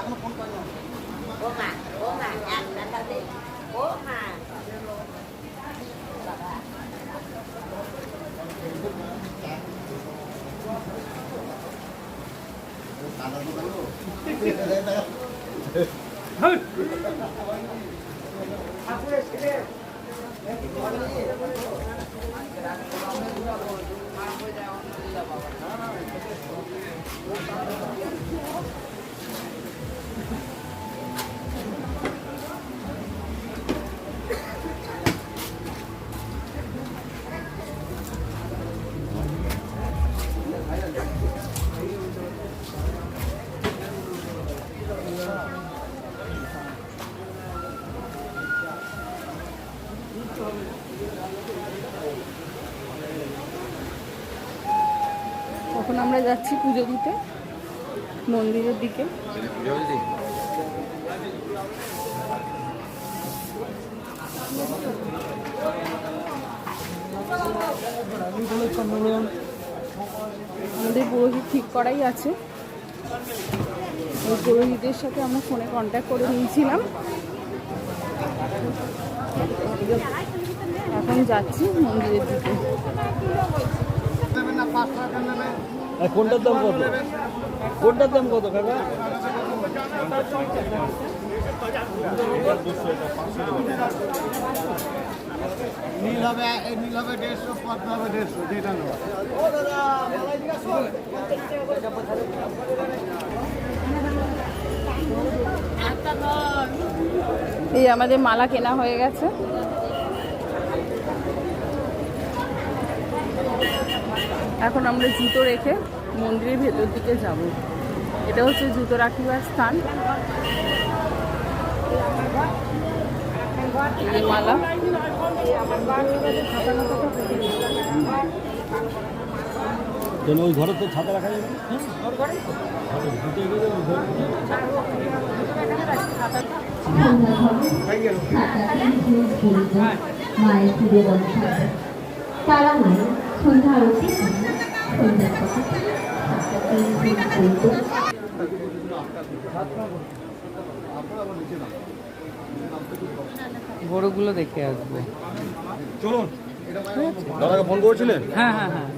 এখনো ফোন করেন এখন আমরা যাচ্ছি পুজো দিতে মন্দিরের দিকে। আমাদের পুরোহিত ঠিক করাই আছে, ওই পুরোহিতের সাথে আমরা ফোনে কন্ট্যাক্ট করে নিয়েছিলাম। এখন যাচ্ছি মন্দিরের দিকে। কোনটার দাম কত? কোনটার দাম কত কাকা? নীল হবে 150, পদ্ম হবে 150, যেটা নেব। এই আমাদের মালা কেনা হয়ে গেছে। এখন আমরা জুতো রেখে মন্দিরের ভেতর দিকে যাব। এটা হচ্ছে জুতো রাখিবার স্থান। এই মালা ওই ঘরে তো ছাতা রাখা যাবে। মায়ের নিবেদন তারা মায়ের সন্ধ্যা আরতি সন্ধ্যার কথা বড়গুলো দেখে আসবো। চলুন, দাদাকে ফোন করেছিলেন? হ্যাঁ হ্যাঁ হ্যাঁ।